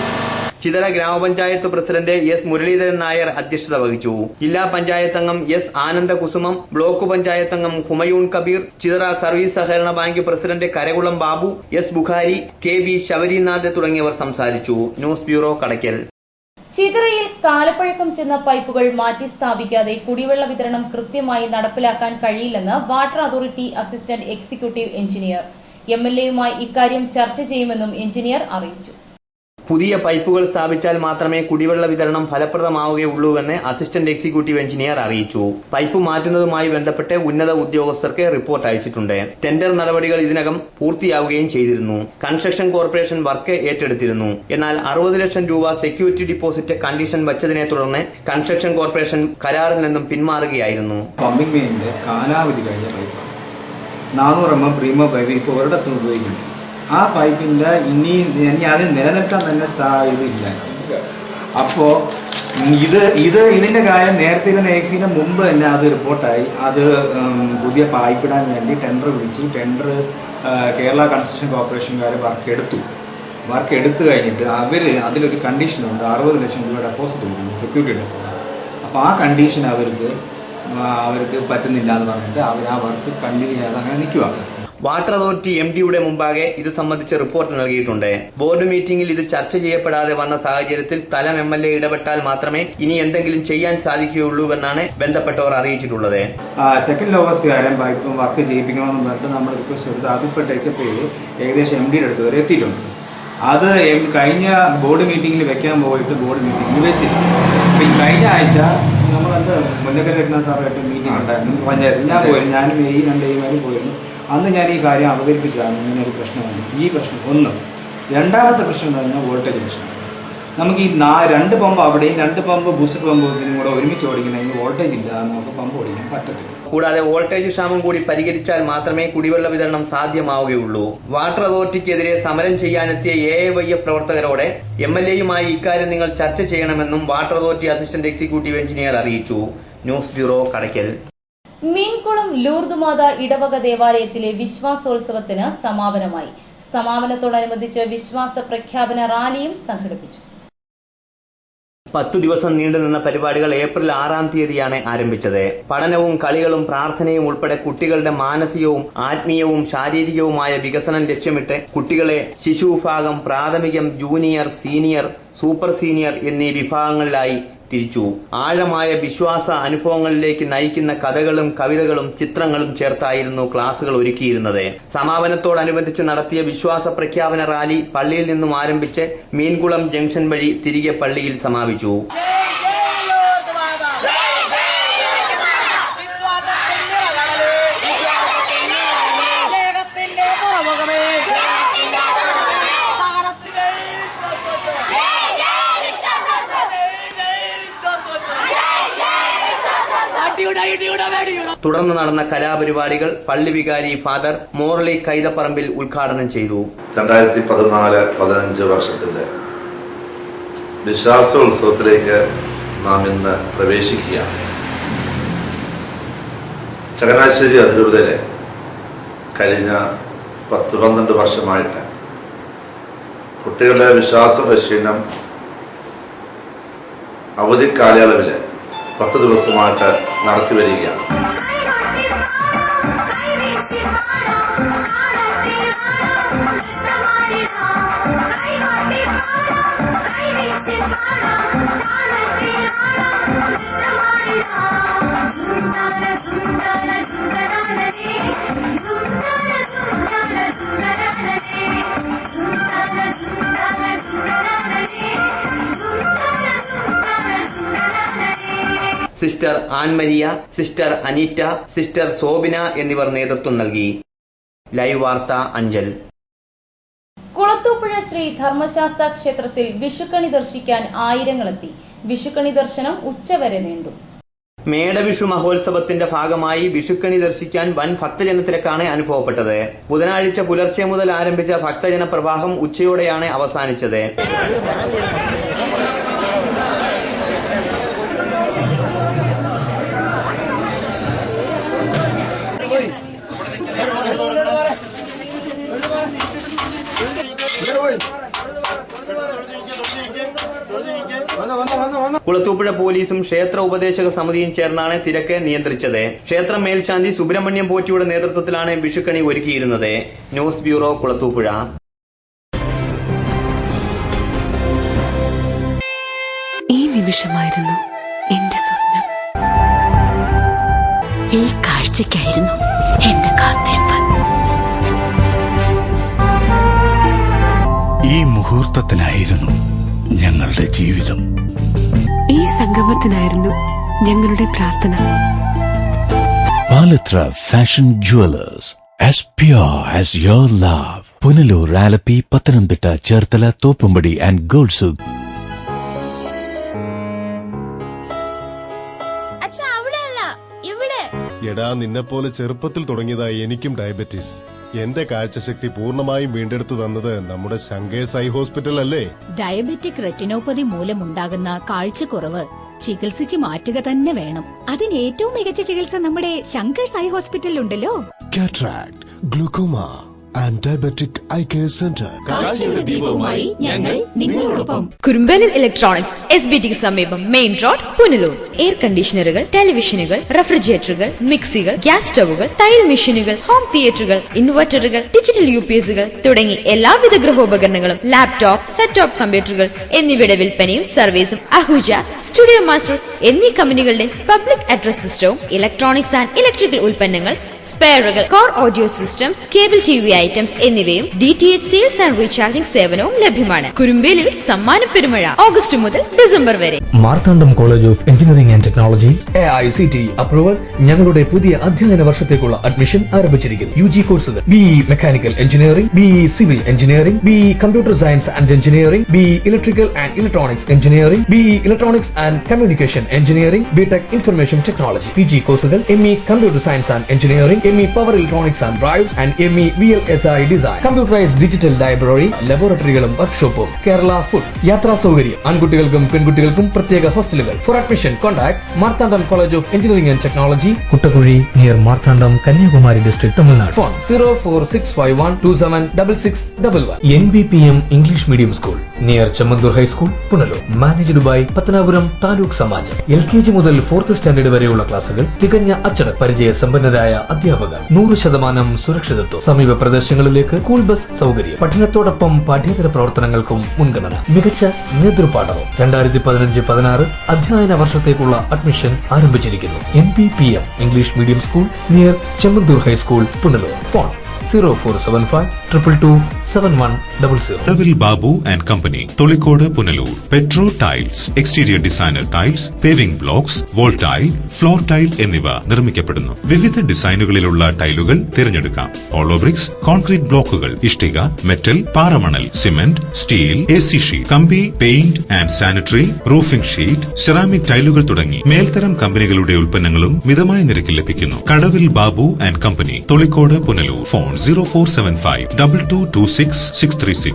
ചിതറ ഗ്രാമപഞ്ചായത്ത് പ്രസിഡന്റ് S മുരളീധരൻ നായർ അധ്യക്ഷത വഹിച്ചു. ജില്ലാ പഞ്ചായത്ത് അംഗം S ആനന്ദകുസുമം, ബ്ലോക്ക് പഞ്ചായത്ത് അംഗം ഹുമയൂൺ കബീർ, ചിതറ സർവീസ് സഹകരണ bank president Karakulam Babu, S Bukhari, KB Sabarinath തുടങ്ങിയവർ സംസാരിച്ചു. News bureau, Kadakkal. ചിതറയിൽ കാലപ്പഴക്കം ചെന്ന പൈപ്പുകൾ മാറ്റി സ്ഥാപിക്കാതെ കുടിവെള്ള വിതരണം കൃത്യമായി നടപ്പിലാക്കാൻ കഴിയില്ലെന്ന് water authority assistant executive engineer. MLAയുമായി ഇക്കാര്യം ചർച്ച ചെയ്യുമെന്നും എഞ്ചിനീയർ അറിയിച്ചു. പുതിയ പൈപ്പുകൾ സ്ഥാപിച്ചാൽ മാത്രമേ കുടിവെള്ള വിതരണം ഫലപ്രദമാവുകയുള്ളൂവെന്ന് അസിസ്റ്റന്റ് എക്സിക്യൂട്ടീവ് എഞ്ചിനീയർ അറിയിച്ചു. പൈപ്പ് മാറ്റുന്നതുമായി ബന്ധപ്പെട്ട് ഉന്നത ഉദ്യോഗസ്ഥർക്ക് റിപ്പോർട്ട് അയച്ചിട്ടുണ്ട്. ടെൻഡർ നടപടികൾ ഇതിനകം പൂർത്തിയാവുകയും ചെയ്തിരുന്നു. കൺസ്ട്രക്ഷൻ കോർപ്പറേഷൻ വർക്ക് ഏറ്റെടുത്തിരുന്നു. എന്നാൽ 60 ലക്ഷം രൂപ സെക്യൂരിറ്റി ഡിപ്പോസിറ്റ് കണ്ടീഷൻ വച്ചതിനെ തുടർന്ന് കൺസ്ട്രക്ഷൻ കോർപ്പറേഷൻ കരാറിൽ നിന്നും പിന്മാറുകയായിരുന്നു. പമ്പിംഗ് മെയിനിന്റെ കാലാവധി കഴിഞ്ഞ പൈപ്പാണ്. 400 mm പ്രീമോ പൈപ്പ് ഇപ്പോൾ ഒരിടത്തും ഉപയോഗിക്കുന്നു. ആ പൈപ്പിൻ്റെ ഇനി അത് നിലനിൽക്കാൻ തന്നെ ഇതില്ല. അപ്പോൾ ഇതിൻ്റെ കാര്യം നേരത്തെ ഇരുന്ന എക്സിന് മുമ്പ് തന്നെ അത് റിപ്പോർട്ടായി. അത് പുതിയ പൈപ്പിടാൻ വേണ്ടി ടെൻഡർ വിളിച്ചു. ടെൻഡർ കേരള കൺസ്ട്രക്ഷൻ കോർപ്പറേഷൻകാർ വർക്ക് എടുത്തു കഴിഞ്ഞിട്ട് അതിലൊരു കണ്ടീഷനുണ്ട്, 60 ലക്ഷം രൂപ ഡെപ്പോസിറ്റ് കൊടുക്കുന്നു, സെക്യൂരിറ്റി ഡെപ്പോസിറ്റ്. അപ്പോൾ ആ കണ്ടീഷൻ അവർക്ക് പറ്റുന്നില്ല എന്ന് പറഞ്ഞിട്ട് അവർ ആ വർക്ക് കണ്ടിന്യൂ ചെയ്യാതെ അങ്ങനെ നിൽക്കുകയാണ്. വാട്ടർ അതോറിറ്റി MDയുടെ മുമ്പാകെ ഇത് സംബന്ധിച്ച് റിപ്പോർട്ട് നൽകിയിട്ടുണ്ട്. ബോർഡ് മീറ്റിംഗിൽ ഇത് ചർച്ച ചെയ്യപ്പെടാതെ വന്ന സാഹചര്യത്തിൽ സ്ഥലം MLA ഇടപെട്ടാൽ മാത്രമേ ഇനി എന്തെങ്കിലും ചെയ്യാൻ സാധിക്കുകയുള്ളൂവെന്നാണ് ബന്ധപ്പെട്ടവർ അറിയിച്ചിട്ടുള്ളത്. സെക്കൻഡ് ലോവേഴ്സുകാരൻ പൈപ്പും വർക്ക് ചെയ്യിപ്പിക്കണമെന്ന് പറഞ്ഞിട്ട് നമ്മൾ റിക്വസ്റ്റ് കൊടുത്ത് അതിപ്പോൾ ടേക്കപ്പ് ചെയ്ത് ഏകദേശം MDയുടെ അടുത്ത് വരെ എത്തിയിട്ടുണ്ട്. അത് കഴിഞ്ഞ ബോർഡ് മീറ്റിംഗിൽ വെക്കാൻ പോയിട്ട് ബോർഡ് മീറ്റിംഗിൽ വെച്ചില്ല. അപ്പം ഈ കഴിഞ്ഞ ആഴ്ച നമ്മളെന്ത് മുല്ലക്കര രത്ന സാറുമായിട്ട് മീറ്റിംഗ് ഉണ്ടായിരുന്നു പഞ്ചായത്തിൽ. ഞാൻ പോയിരുന്നു, ഞാനും ഈ 2 ഏമാരും പോയിരുന്നു. അന്ന് ഞാൻ ഈ കാര്യം അവതരിപ്പിച്ചതാണ്. ഇങ്ങനെ ഒരു പ്രശ്നമുണ്ട്. ഈ പ്രശ്നം ഒന്ന്. രണ്ടാമത്തെ പ്രശ്നം എന്ന് പറഞ്ഞാൽ വോൾട്ടേജ് പ്രശ്നം. നമുക്ക് ഈ 2 പമ്പ് അവിടെയും 2 പമ്പ് ബൂസ്റ്റർ പമ്പ് ഹൗസിനും കൂടെ ഒരുമിച്ച് ഓടിക്കണമെങ്കിൽ വോൾട്ടേജ് ഇല്ലാതെ നമുക്ക് പമ്പ് ഓടിക്കാൻ പറ്റത്തില്ല. കൂടാതെ വോൾട്ടേജ് ക്ഷാമം കൂടി പരിഹരിച്ചാൽ മാത്രമേ കുടിവെള്ള വിതരണം സാധ്യമാവുകയുള്ളൂ. വാട്ടർ അതോറിറ്റിക്കെതിരെ സമരം ചെയ്യാനെത്തിയ AAYF പ്രവർത്തകരോടെ MLAയുമായി ഇക്കാര്യം നിങ്ങൾ ചർച്ച ചെയ്യണമെന്നും water authority assistant executive engineer അറിയിച്ചു. News bureau, Kadakkal. മീൻകുളം ലൂർദുമാത ഇടവക ദേവാലയത്തിലെ വിശ്വാസോത്സവത്തിന് സമാപനമായി. സമാപനത്തോടനുബന്ധിച്ച് വിശ്വാസ പ്രഖ്യാപന റാലിയും സംഘടിപ്പിച്ചു. 10 ദിവസം നീണ്ടുനിന്ന പരിപാടികൾ ഏപ്രിൽ 6-ാം തീയതിയാണ് ആരംഭിച്ചത്. പഠനവും കളികളും പ്രാർത്ഥനയും ഉൾപ്പെടെ കുട്ടികളുടെ മാനസികവും ആത്മീയവും ശാരീരികവുമായ വികസനം ലക്ഷ്യമിട്ട് കുട്ടികളെ ശിശു വിഭാഗം, പ്രാഥമികം, ജൂനിയർ, സീനിയർ, സൂപ്പർ സീനിയർ എന്നീ വിഭാഗങ്ങളിലായി തിരിച്ചു. ആഴമായ വിശ്വാസ അനുഭവങ്ങളിലേക്ക് നയിക്കുന്ന കഥകളും കവിതകളും ചിത്രങ്ങളും ചേർത്തായിരുന്നു ക്ലാസുകൾ ഒരുക്കിയിരുന്നത്. സമാപനത്തോടനുബന്ധിച്ച് നടത്തിയ വിശ്വാസ പ്രഖ്യാപന റാലി പള്ളിയിൽ നിന്നും ആരംഭിച്ച് മീൻകുളം ജംഗ്ഷൻ വഴി തിരികെ പള്ളിയിൽ സമാപിച്ചു. തുടർന്ന് നടന്ന കലാപരിപാടികൾ പള്ളി വികാരി ഫാദർ മോർലി കൈതപ്പറമ്പിൽ ഉദ്ഘാടനം ചെയ്തു. 2014-15 വർഷത്തിന്റെ വിശ്വാസോത്സവത്തിലേക്ക് നാം ഇന്ന് പ്രവേശിക്കുകയാണ്. ചങ്ങനാശ്ശേരി അതിരൂപതയിലെ കഴിഞ്ഞ 10-12 വർഷമായിട്ട് കുട്ടികളുടെ വിശ്വാസ പരിശീലനം അവധി കാലയളവിൽ 10 ദിവസമായിട്ട് നടത്തി വരികയാണ്. Sister Annmaria, sister Aneeta, sister Sobina എന്നിവർ നേതൃത്വം നൽകി. ലൈവ് വാർത്ത അഞ്ചൽ. കുളത്തൂപ്പുഴ ശ്രീ ധർമ്മശാസ്ത്ര ക്ഷേത്രത്തിൽ വിഷുക്കണി ദർശിക്കാൻ ആയിരങ്ങളെത്തി. വിഷുക്കണി ദർശനം ഉച്ചവരെ നീണ്ടു. മേടവിഷു മഹോത്സവത്തിന്റെ ഭാഗമായി വിഷുക്കണി ദർശിക്കാൻ വൻ ഭക്തജനത്തിരക്കാണ് അനുഭവപ്പെട്ടത്. ബുധനാഴ്ച പുലർച്ചെ മുതൽ ആരംഭിച്ച ഭക്തജന പ്രവാഹം ഉച്ചയോടെയാണ് അവസാനിച്ചത്. കുളത്തൂപ്പുഴ പോലീസും ക്ഷേത്ര ഉപദേശക സമിതിയും ചേർന്നാണ് തിരക്ക് നിയന്ത്രിച്ചത്. ക്ഷേത്രം മേൽശാന്തി സുബ്രഹ്മണ്യം പോറ്റിയുടെ നേതൃത്വത്തിലാണ് വിഷുക്കണി ഒരുക്കിയിരുന്നത്. News bureau, Kulathupuzha. ഈ നിമിഷമായിരുന്നു എന്റെ സ്വപ്നം. ഈ കാഴ്ചയ്ക്കായിരുന്നു എന്റെ കാത്തിരിപ്പ്. ഈ മുഹൂർത്തം മൊത്തത്തിനായിരുന്നു ഞങ്ങളുടെ ജീവിതം. ഈ സംഗമത്തിനായിരുന്നു ഞങ്ങളുടെ പ്രാർത്ഥന. Palathra fashion jewellers, as pure as your love. Punalur, Alleppey, Pathanamthitta, Cherthala, Thoppumpady and gold souk. എടാ, നിന്നെപ്പോലെ ചെറുപ്പത്തിൽ തുടങ്ങിയതായി എനിക്കും ഡയബറ്റീസ്. എന്റെ കാഴ്ചശക്തി പൂർണ്ണമായും വീണ്ടെടുത്തു തന്നത് നമ്മുടെ ശങ്കേഴ്സ് ഐ ഹോസ്പിറ്റൽ അല്ലേ? ഡയബറ്റിക് റെറ്റിനോപ്പതി മൂലമുണ്ടാകുന്ന കാഴ്ചക്കുറവ് ചികിത്സിച്ച് മാറ്റുക തന്നെ വേണം. അതിന് ഏറ്റവും മികച്ച ചികിത്സ നമ്മുടെ ശങ്കേഴ്സ് ഐ ഹോസ്പിറ്റലിലുണ്ടല്ലോ. Cataract, glaucoma and diabetic eye care centre. ദീപവുമായി ഞങ്ങൾ നിങ്ങളോടൊപ്പം. കുറുമ്പലിൽ ഇലക്ട്രോണിക്സ്, SBT സമീപം, മെയിൻ റോഡ്, പുനലൂർ. എയർ കണ്ടീഷണറുകൾ, ടെലിവിഷനുകൾ, റെഫ്രിജറേറ്ററുകൾ, മിക്സികൾ, ഗ്യാസ് സ്റ്റവുകൾ, തയ്യൽ മെഷീനുകൾ, ഹോം തിയേറ്ററുകൾ, ഇൻവെർട്ടറുകൾ, ഡിജിറ്റൽ UPSകൾ തുടങ്ങി എല്ലാവിധ ഗൃഹോപകരണങ്ങളും, ലാപ്ടോപ്പ്, സെറ്റ് ടോപ്പ് കമ്പ്യൂട്ടറുകൾ എന്നിവയുടെ വിൽപ്പനയും സർവീസും അഹൂജ, സ്റ്റുഡിയോ മാസ്റ്റർ എന്നീ കമ്പനികളുടെ പബ്ലിക് അഡ്രസ് സിസ്റ്റവും ഇലക്ട്രോണിക്സ് ആൻഡ് ഇലക്ട്രിക്കൽ ഉൽപ്പന്നങ്ങൾ, സ്പെയറുകൾ, core audio systems, cable TV items എന്നിവയും DTH സെയിൽസ് ആൻഡ് റീചാർജിംഗ് സേവനവും ലഭ്യമാണ്. കുറുമ്പേലിൽ സമ്മാന പെരുമഴ ഓഗസ്റ്റ് മുതൽ ഡിസംബർ വരെ. Marthandam college of engineering and technology AICTE approval. ഞങ്ങളുടെ പുതിയ അധ്യയന വർഷത്തേക്കുള്ള അഡ്മിഷൻ ആരംഭിച്ചിരിക്കുന്നു. UG കോഴ്സുകൾ BE mechanical engineering, BE civil engineering, BE computer science and engineering, BE electrical and electronics engineering, BE electronics and communication engineering, BTech information technology. PG കോഴ്സുകൾ ME computer science and engineering, ME power electronics and drives and ME VLSI design. Computerised digital library, ലബോറട്ടറികളും വർക്ക്ഷോപ്പും. Kerala food. യാത്രാ സൗകര്യം. ആൺകുട്ടികൾക്കും പെൺകുട്ടികൾക്കും പ്രത്യേക ഹോസ്റ്റലുകൾ. For admission contact Marthandam college of engineering and technology, Kuttakuzhi, near Marthandam, Kanyakumari district, Tamil Nadu. Phone 04651276611. NBPM English medium school near Chemmanthoor high school, Punalur. Managed by Pathanapuram taluk Samajam. LKG മുതൽ 4th standard വരെയുള്ള ക്ലാസുകൾ. തികഞ്ഞ അച്ചടക്കം, പരിചയസമ്പന്നരായ അധ്യാപകർ, 100% സുരക്ഷിതത്വം. സമീപ പ്രദേശങ്ങളിലേക്ക് സ്കൂൾ ബസ് സൗകര്യം. പഠനത്തോടൊപ്പം പാഠ്യേതര പ്രവർത്തനങ്ങൾക്കും മുൻഗണന. മികച്ച നേതൃപാഠവും. 2015-16 അധ്യയന വർഷത്തേക്കുള്ള അഡ്മിഷൻ ആരംഭിച്ചിരിക്കുന്നു. NBPM English medium school near Chemmanthoor high school, Punalur. Phone 0475227100. Double Babu and company, Tholicode, Punalur. Petro tiles, exterior designer tiles, paving blocks, wall tile, floor tile എന്നിവ നിർമ്മിക്കപ്പെടുന്നു. വിവിധ ഡിസൈനുകളിലുള്ള ടൈലുകൾ തിരഞ്ഞെടുക്കാം. ഹോളോ ബ്രിക്സ്, കോൺക്രീറ്റ് ബ്ലോക്കുകൾ, ഇഷ്ടിക, മെറ്റൽ, പാറമണൽ, സിമന്റ്, സ്റ്റീൽ, AC ഷീറ്റ്, കമ്പി, paint and sanitary, roofing sheet, ceramic ടൈലുകൾ തുടങ്ങി മേൽത്തരം കമ്പനികളുടെ ഉൽപ്പന്നങ്ങളും മിതമായ നിരക്കിൽ ലഭിക്കുന്നു. Kadavil Babu and company, Tholicode, Punalur. Phone 0475222636.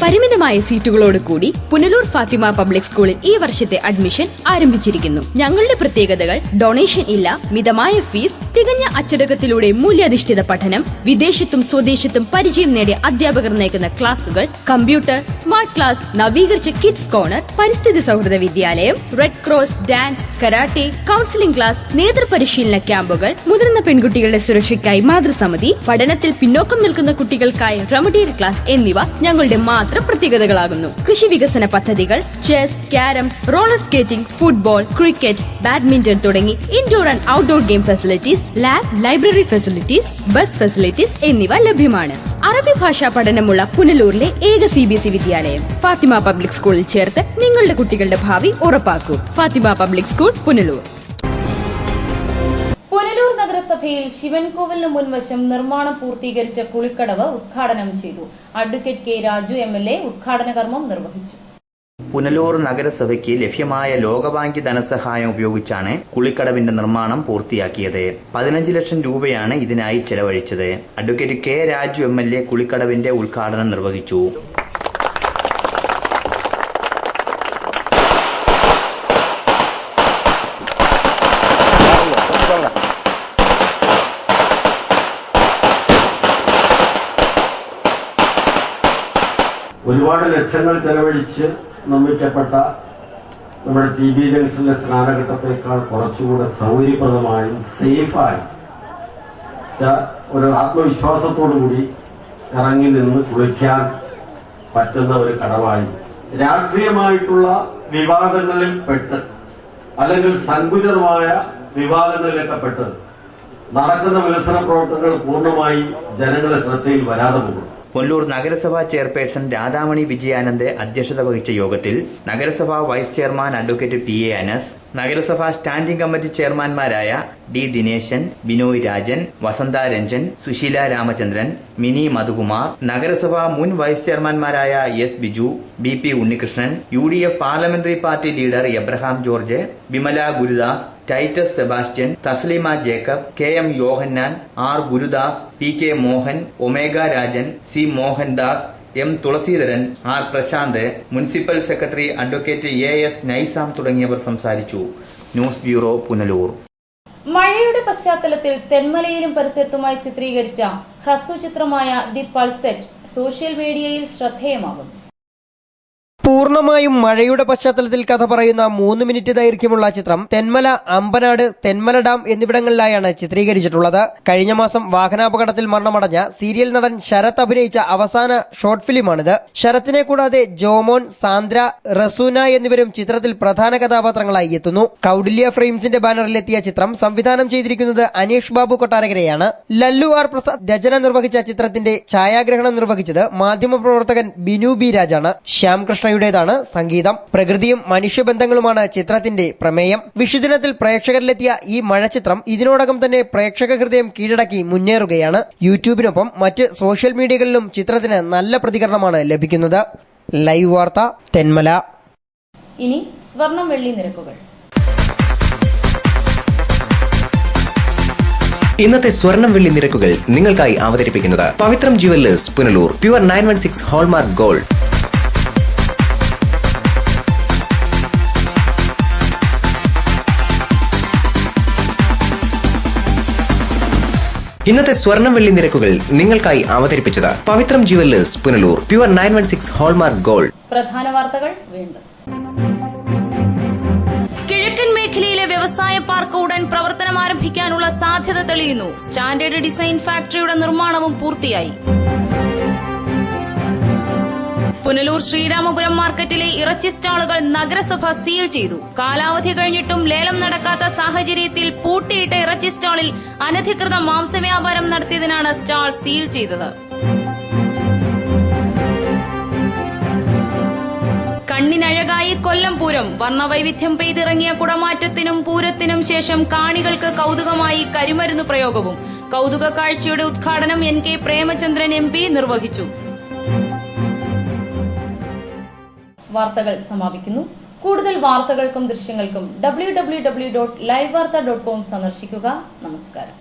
പരിമിതമായ സീറ്റുകളോട് കൂടി പുനലൂർ ഫാത്തിമ പബ്ലിക് സ്കൂളിൽ ഈ വർഷത്തെ അഡ്മിഷൻ ആരംഭിച്ചിരിക്കുന്നു. ഞങ്ങളുടെ പ്രത്യേകതകൾ: ഡൊണേഷൻ ഇല്ല, മിതമായ ഫീസ്, തികഞ്ഞ അച്ചടക്കത്തിലൂടെ മൂല്യാധിഷ്ഠിത പഠനം, വിദേശത്തും സ്വദേശത്തും പരിചയം നേടിയ അധ്യാപകർ നയിക്കുന്ന ക്ലാസുകൾ, കമ്പ്യൂട്ടർ, സ്മാർട്ട് ക്ലാസ്, നവീകരിച്ച കിഡ്സ് കോർണർ, പരിസ്ഥിതി സൗഹൃദ വിദ്യാലയം, red cross, dance, karate, counselling class, നേതൃപരിശീലന ക്യാമ്പുകൾ, മുതിർന്ന പെൺകുട്ടികളുടെ സുരക്ഷയ്ക്കായി മാതൃസമിതി, പഠനത്തിൽ പിന്നോക്കം നിൽക്കുന്ന കുട്ടികൾക്കായി റെമഡിയൽ ക്ലാസ് എന്നിവ ഞങ്ങളുടെ മാത്രം പ്രത്യേകതകളാകുന്നു. കൃഷി വികസന പദ്ധതികൾ, chess, carroms, roller skating, football, cricket, badminton തുടങ്ങി indoor and outdoor game facilities, lab, library facilities, bus facilities എന്നിവ ലഭ്യമാണ്. അറബി ഭാഷാ പഠനമുള്ള പുനലൂരിലെ ഏക CBSE വിദ്യാലയം ഫാത്തിമ പബ്ലിക് സ്കൂളിൽ ചേർത്ത് നിങ്ങളുടെ കുട്ടികളുടെ ഭാവി ഉറപ്പാക്കൂ. Fatima public school, Punalur. പുനലൂർ നഗരസഭയിൽ ശിവൻകോവിലിന് മുൻവശം നിർമ്മാണം പൂർത്തീകരിച്ച കുളിക്കടവ് ഉദ്ഘാടനം ചെയ്തു. Advocate K. രാജു MLA ഉദ്ഘാടന കർമ്മം നിർവഹിച്ചു. പുനലൂർ നഗരസഭയ്ക്ക് ലഭ്യമായ ലോകബാങ്ക് ധനസഹായം ഉപയോഗിച്ചാണ് കുളിക്കടവിന്റെ നിർമ്മാണം പൂർത്തിയാക്കിയത്. 15 ലക്ഷം രൂപയാണ് ഇതിനായി ചെലവഴിച്ചത്. Advocate K. രാജു MLA കുളിക്കടവിന്റെ ഉദ്ഘാടനം നിർവഹിച്ചു. ഒരുപാട് ലക്ഷങ്ങൾ ചെലവഴിച്ച് നിർമ്മിക്കപ്പെട്ട നമ്മുടെ TB ജംഗ്ഷനിലെ സ്നാനഘട്ടത്തേക്കാൾ കുറച്ചുകൂടെ സൗകര്യപ്രദമായും സേഫായി ഒരു ആത്മവിശ്വാസത്തോടു കൂടി ഇറങ്ങി നിന്ന് കുളിക്കാൻ പറ്റുന്ന ഒരു കടവായി, രാഷ്ട്രീയമായിട്ടുള്ള വിവാദങ്ങളിൽ പെട്ട് അല്ലെങ്കിൽ സങ്കുചിതമായ വിവാദങ്ങളിലൊക്കെ പെട്ട് നടക്കുന്ന വികസന പ്രവർത്തനങ്ങൾ പൂർണ്ണമായി ജനങ്ങളുടെ ശ്രദ്ധയിൽ വരാതെ പോകും. പുനലൂർ നഗരസഭാ ചെയർപേഴ്സൺ രാധാമണി വിജയാനന്ദ് അധ്യക്ഷത വഹിച്ച യോഗത്തിൽ നഗരസഭാ vice chairman advocate PA Anas, നഗരസഭാ സ്റ്റാൻഡിംഗ് കമ്മിറ്റി ചെയർമാൻമാരായ D ദിനേശൻ, ബിനോയ് രാജൻ, വസന്ത രഞ്ജൻ, സുശീല രാമചന്ദ്രൻ, മിനി മധുകുമാർ, നഗരസഭാ മുൻ വൈസ് ചെയർമാൻമാരായ S Biju, BP Unnikrishnan, UDF parliamentary party leader Abraham George, Vimala Gurudas, Titus Sebastian, Thasleema Jacob, KM Yohannan, R Gurudas, PK Mohan, Omega Rajan, C Mohandas, M Thulaseedharan, R Prashanth, municipal secretary advocate AS Nizam തുടങ്ങിയവർ സംസാരിച്ചു. News bureau, Punalur. മഴയുടെ പശ്ചാത്തലത്തിൽ തെന്മലയിലും പരിസരത്തുമായി ചിത്രീകരിച്ച ഹ്രസ്വചിത്രമായ ദി പൾസെറ്റ് സോഷ്യൽ മീഡിയയിൽ ശ്രദ്ധേയമാകുന്നു. പൂർണ്ണമായും മഴയുടെ പശ്ചാത്തലത്തിൽ കഥ പറയുന്ന 3 മിനിറ്റ് ദൈർഘ്യമുള്ള ചിത്രം തെന്മല, അമ്പനാട്, തെന്മല ഡാം എന്നിവിടങ്ങളിലായാണ് ചിത്രീകരിച്ചിട്ടുള്ളത്. കഴിഞ്ഞ മാസം വാഹനാപകടത്തിൽ മരണമടഞ്ഞ സീരിയൽ നടൻ ശരത് അഭിനയിച്ച അവസാന ഷോർട്ട് ഫിലിമാണിത്. ശരത്തിനെ കൂടാതെ ജോമോൻ, സാന്ദ്ര, റസൂന എന്നിവരും ചിത്രത്തിൽ പ്രധാന കഥാപാത്രങ്ങളായി എത്തുന്നു. കൗഡില്യ ഫ്രെയിംസിന്റെ ബാനറിലെത്തിയ ചിത്രം സംവിധാനം ചെയ്തിരിക്കുന്നത് അനീഷ് ബാബു കൊട്ടാരക്കരയാണ്. ലല്ലു R പ്രസാദ് രചന നിർവഹിച്ച ചിത്രത്തിന്റെ ഛായാഗ്രഹണം നിർവഹിച്ചത് മാധ്യമപ്രവർത്തകൻ ബിനു B രാജാണ്. ശ്യാംകൃഷ്ണ ാണ് സംഗീതം. പ്രകൃതിയും മനുഷ്യബന്ധങ്ങളുമാണ് ചിത്രത്തിന്റെ പ്രമേയം. വിഷുദിനത്തിൽ പ്രേക്ഷകരിലെത്തിയ ഈ മഴച്ചിത്രം ഇതിനോടകം തന്നെ പ്രേക്ഷക ഹൃദയം കീഴടക്കി മുന്നേറുകയാണ്. യൂട്യൂബിനൊപ്പം മറ്റ് സോഷ്യൽ മീഡിയകളിലും ചിത്രത്തിന് നല്ല പ്രതികരണമാണ് ലഭിക്കുന്നത്. ലൈവ് വാർത്ത, തെന്മല. ഇനി സ്വർണം വെള്ളി നിരക്കുകൾ. ഇന്നത്തെ സ്വർണം വെള്ളി നിരക്കുകൾ നിങ്ങൾക്കായി അവതരിപ്പിക്കുന്നത് Pavithram jewellers, Punalur. Pure 916 hallmark gold. ഇന്നത്തെ സ്വർണം വെള്ളി നിരക്കുകൾ നിങ്ങൾക്കായി അവതരിപ്പിച്ചത് Pavithram jewellers, Punalur. Pure 916 hallmark gold. പ്രധാന വാർത്തകൾ വീണ്ടും. കിഴക്കൻ മേഖലയിലെ വ്യവസായ പാർക്ക് ഉടൻ പ്രവർത്തനം ആരംഭിക്കാനുള്ള സാധ്യത തെളിയുന്നു. സ്റ്റാൻഡേർഡ് ഡിസൈൻ ഫാക്ടറിയുടെ നിർമ്മാണവും പൂർത്തിയായി. പുനലൂർ ശ്രീരാമപുരം മാർക്കറ്റിലെ ഇറച്ചി സ്റ്റാളുകൾ നഗരസഭ സീൽ ചെയ്തു. കാലാവധി കഴിഞ്ഞിട്ടും ലേലം നടക്കാത്ത സാഹചര്യത്തിൽ പൂട്ടിയിട്ട ഇറച്ചി സ്റ്റാളിൽ അനധികൃത മാംസവ്യാപാരം നടത്തിയതിനാണ് സ്റ്റാൾ സീൽ ചെയ്തത്. കണ്ണിനഴകായി കൊല്ലം പൂരം. വർണ്ണവൈവിധ്യം പെയ്തിറങ്ങിയ കുടമാറ്റത്തിനും പൂരത്തിനും ശേഷം കാണികൾക്ക് കൌതുകമായി കരിമരുന്ന് പ്രയോഗവും. കൌതുക കാഴ്ചയുടെ ഉദ്ഘാടനം NK പ്രേമചന്ദ്രൻ MP നിർവഹിച്ചു. വാർത്തകൾ സമാപിക്കുന്നു. കൂടുതൽ വാർത്തകൾക്കും ദൃശ്യങ്ങൾക്കും www.livevarta.com സന്ദർശിക്കുക. നമസ്കാരം.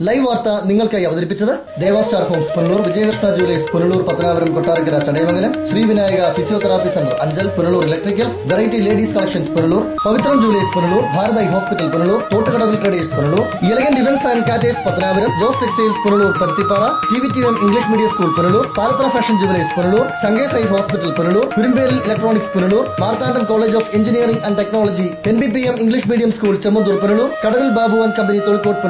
ലൈവ് വാർത്ത നിങ്ങൾക്കായി അവതരിപ്പിച്ചത് Deva star homes, Punalur. Vijayakrishna jewellers, Punalur. Pathanapuram, Kottarakkara, Chadayamangalam. Sree Vinayaka physiotherapy centre, Anchal, Punalur. Electricals, variety ladies collections, Punalur. Pavithram jewellers, Punalur. ഭാരതായി hospital, Punalur. Thottukadavil traders, Punalur. Elegant events and caterers, Pathanapuram. Jose textiles, Punalur. Paruthippara. TVTM English medium school, Punalur. Palathara fashion jewellers, Punalur. Shankers eye hospital, Punalur. Kurumberil electronics, Punalur. Marthandam college of engineering and technology, NBPM English medium school, Chemmanthoor, Punalur. കടവിൽ Babu and company, തൊഴിക്കോട്.